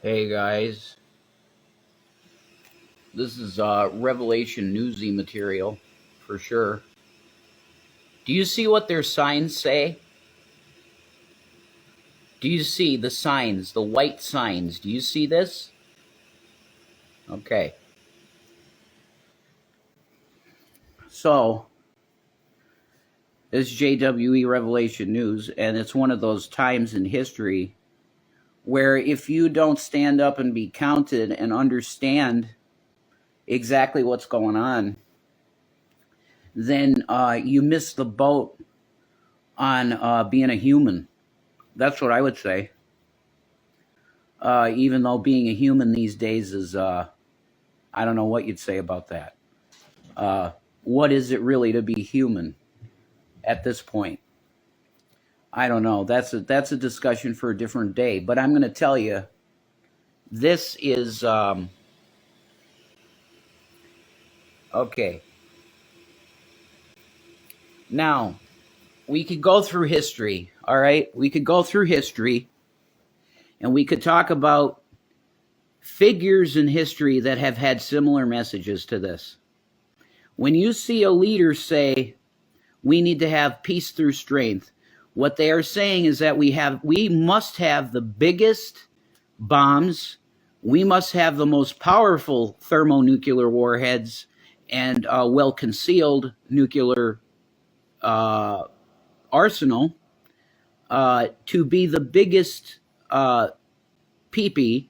Hey guys, this is Revelation newsy material for sure. Do you see what their signs say? Do you see the signs, the white signs? Do you see this? Okay. So, this is JWE Revelation News, and it's one of those times in history where if you don't stand up and be counted and understand exactly what's going on, then you miss the boat on being a human. That's what I would say. Even though being a human these days is, I don't know what you'd say about that. What is it really to be human at this point? I don't know. That's a discussion for a different day. But I'm going to tell you, this is okay. Now we could go through history. All right, we could go through history, and we could talk about figures in history that have had similar messages to this. When you see a leader say, we need to have peace through strength, what they are saying is that we must have the biggest bombs, we must have the most powerful thermonuclear warheads and well-concealed nuclear arsenal to be the biggest peepee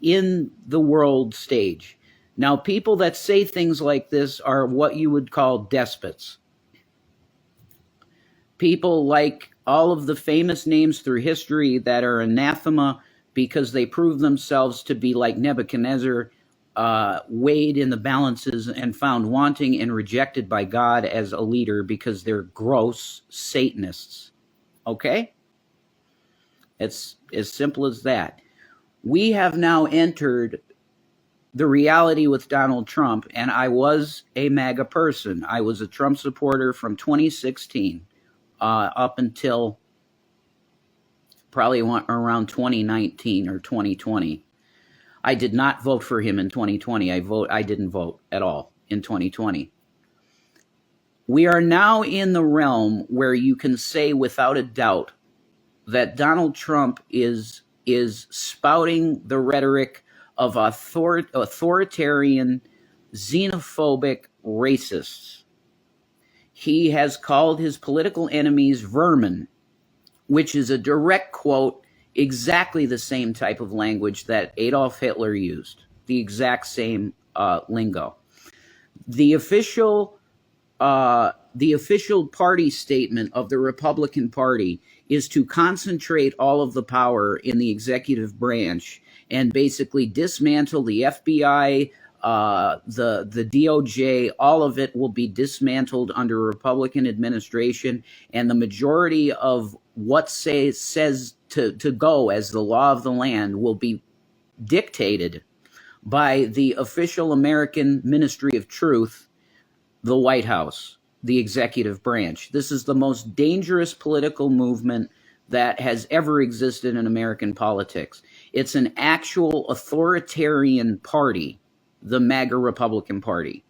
in the world stage. Now, people that say things like this are what you would call despots. People like all of the famous names through history that are anathema because they prove themselves to be like Nebuchadnezzar, weighed in the balances and found wanting and rejected by God as a leader because they're gross Satanists. Okay? It's as simple as that. We have now entered the reality with Donald Trump, and I was a MAGA person. I was a Trump supporter from 2016 up until probably around 2019 or 2020. I did not vote for him in 2020. I didn't vote at all in 2020. We are now in the realm where you can say without a doubt that Donald Trump is spouting the rhetoric of authoritarian, xenophobic racists. He has called his political enemies vermin, which is a direct quote, exactly the same type of language that Adolf Hitler used, the exact same lingo. The official party statement of the Republican Party is to concentrate all of the power in the executive branch and basically dismantle the FBI, the DOJ. All of it will be dismantled under a Republican administration, and the majority of what says to go as the law of the land will be dictated by the official American Ministry of Truth, the White House, the executive branch. This is the most dangerous political movement that has ever existed in American politics. It's an actual authoritarian party, the MAGA Republican Party.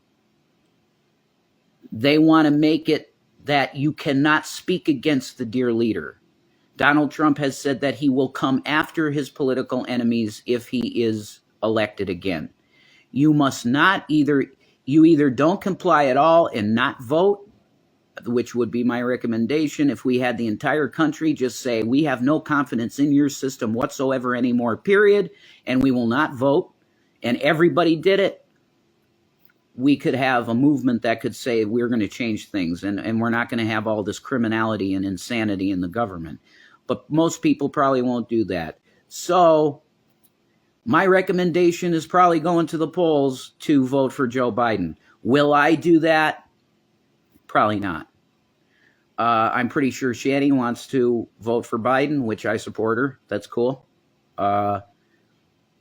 They want to make it that you cannot speak against the dear leader. Donald Trump has said that he will come after his political enemies if he is elected again. You must not you either don't comply at all and not vote, which would be my recommendation. If we had the entire country just say, we have no confidence in your system whatsoever anymore, period, and we will not vote, and everybody did it, we could have a movement that could say we're going to change things, and we're not going to have all this criminality and insanity in the government. But most people probably won't do that. So my recommendation is probably going to the polls to vote for Joe Biden. Will I do that? Probably not. I'm pretty sure Shanny wants to vote for Biden, which I support her. That's cool.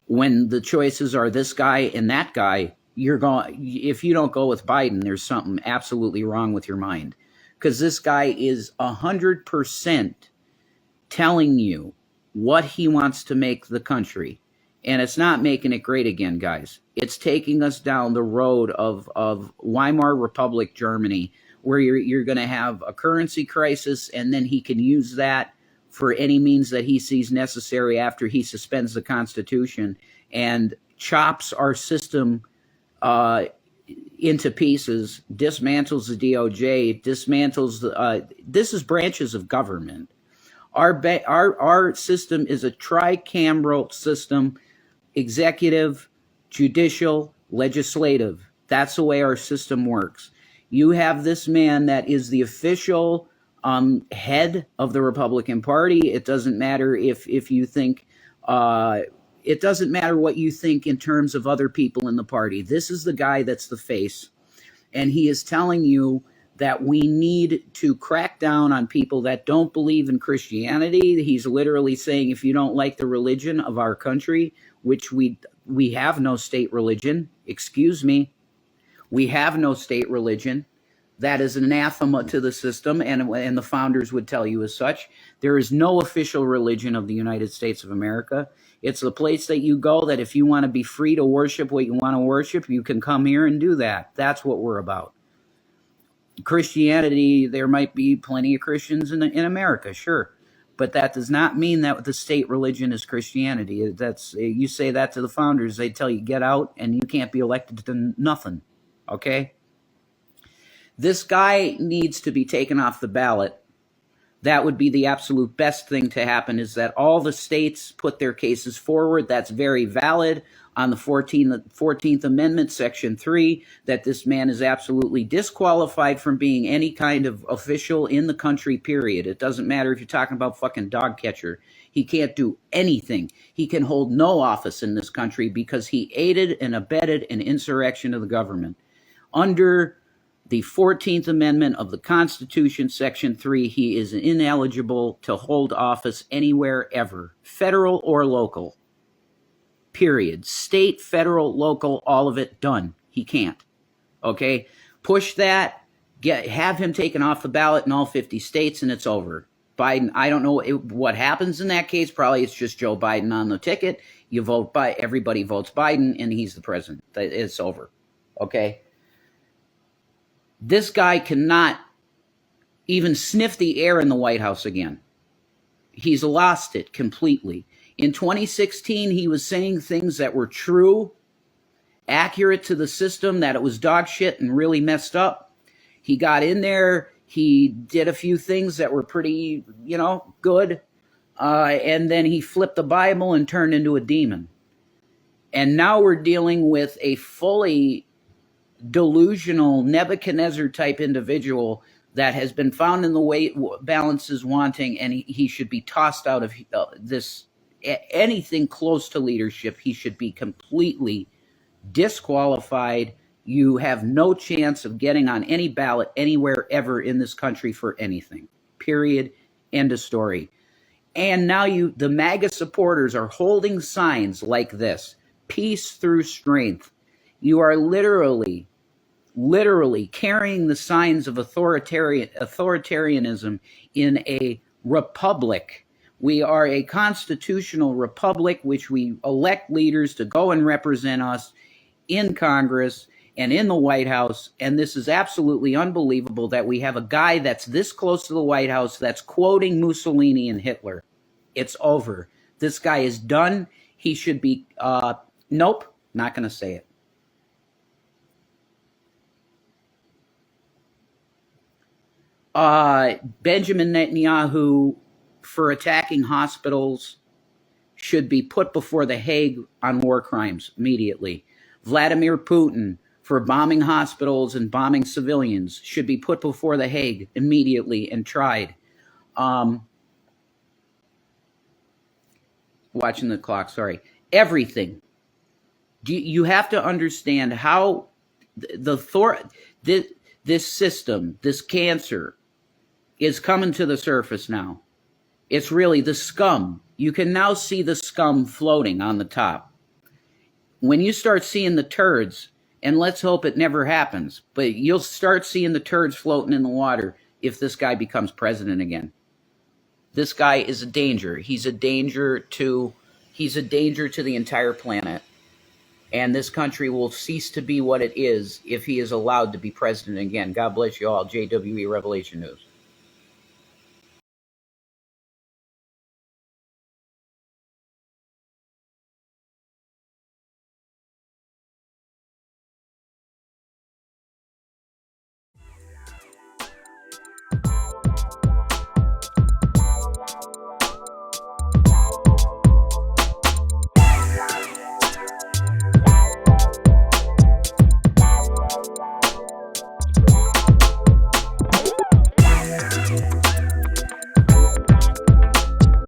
When the choices are this guy and that guy, if you don't go with Biden, there's something absolutely wrong with your mind. Because this guy is 100% telling you what he wants to make the country. And it's not making it great again, guys. It's taking us down the road of Weimar Republic Germany, where you're going to have a currency crisis, and then he can use that for any means that he sees necessary after he suspends the Constitution and chops our system into pieces, dismantles the DOJ, dismantles this is branches of government. Our system is a tricameral system: executive, judicial, legislative. That's the way our system works. You have this man that is the official head of the Republican Party. It doesn't matter if you think, it doesn't matter what you think in terms of other people in the party. This is the guy that's the face. And he is telling you that we need to crack down on people that don't believe in Christianity. He's literally saying, if you don't like the religion of our country, which we have no state religion, excuse me, we have no state religion. That is anathema to the system, and the founders would tell you as such. There is no official religion of the United States of America. It's the place that you go that if you want to be free to worship what you want to worship, you can come here and do that. That's what we're about. Christianity, there might be plenty of Christians in America, sure. But that does not mean that the state religion is Christianity. That's, you say that to the founders, they tell you get out and you can't be elected to nothing. Okay? This guy needs to be taken off the ballot. That would be the absolute best thing to happen, is that all the states put their cases forward. That's very valid on the 14th Amendment, Section 3, that this man is absolutely disqualified from being any kind of official in the country, period. It doesn't matter if you're talking about fucking dog catcher. He can't do anything. He can hold no office in this country because he aided and abetted an insurrection of the government. Under the 14th Amendment of the Constitution, Section 3, he is ineligible to hold office anywhere ever, federal or local. Period. State, federal, local, all of it, done. He can't. Okay? Push that, have him taken off the ballot in all 50 states, and it's over. Biden, I don't know what happens in that case. Probably it's just Joe Biden on the ticket. You vote by, everybody votes Biden, and he's the president. It's over. Okay? This guy cannot even sniff the air in the White House again. He's lost it completely. In 2016, he was saying things that were true, accurate to the system, that it was dog shit and really messed up. He got in there. He did a few things that were pretty, good. And then he flipped the Bible and turned into a demon. And now we're dealing with a fully delusional Nebuchadnezzar type individual that has been found in the weight balances wanting, and he should be tossed out of this, anything close to leadership. He should be completely disqualified. You have no chance of getting on any ballot anywhere ever in this country for anything. Period. End of story. And now the MAGA supporters are holding signs like this: peace through strength. You are literally carrying the signs of authoritarianism in a republic. We are a constitutional republic, which we elect leaders to go and represent us in Congress and in the White House. And this is absolutely unbelievable that we have a guy that's this close to the White House that's quoting Mussolini and Hitler. It's over. This guy is done. He should be, nope, not going to say it. Benjamin Netanyahu, for attacking hospitals, should be put before the Hague on war crimes immediately. Vladimir Putin, for bombing hospitals and bombing civilians, should be put before the Hague immediately and tried. Watching the clock, sorry. Everything. You have to understand how this system, this cancer, is coming to the surface now. It's really the scum. You can now see the scum floating on the top. When you start seeing the turds, and let's hope it never happens, but you'll start seeing the turds floating in the water if this guy becomes president again. This guy is a danger. He's a danger to the entire planet. And this country will cease to be what it is if he is allowed to be president again. God bless you all. JWE Revelation News.